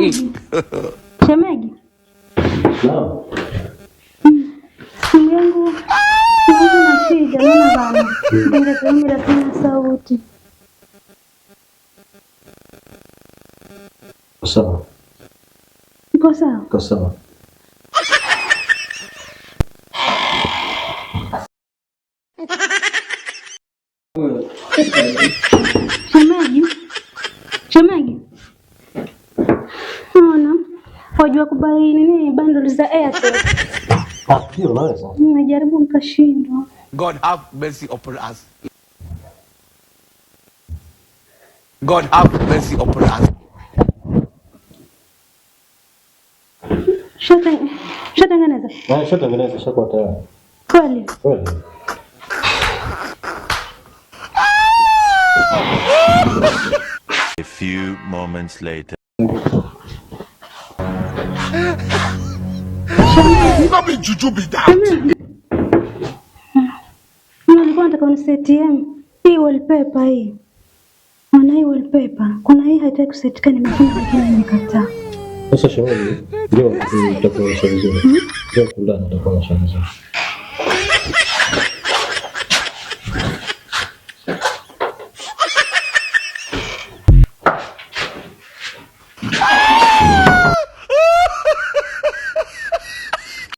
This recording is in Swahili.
Shemeji. Shemeji. Naam. Simu yangu na shida maana bana. Ndio tena sauti. Sawa. Iko sawa? Iko sawa. Shemeji. Mbona? Wajua kubai nini bundles za Airtel? Ndio naweza. Nimejaribu nikashindwa. God have mercy upon us. God have mercy upon us. Shatengeneza. Shatengeneza shako tayari. Kweli? Kweli. A few moments later. Not be juju be that. Nilikuwa nataka unisetie hii wallpaper hii. Maana hii wallpaper, kuna hii haitaki kusetika nimefunga lakini nimekataa. Sasa shemeji, ndio tutakuwa vizuri. Ndio kulana tutakuwa vizuri.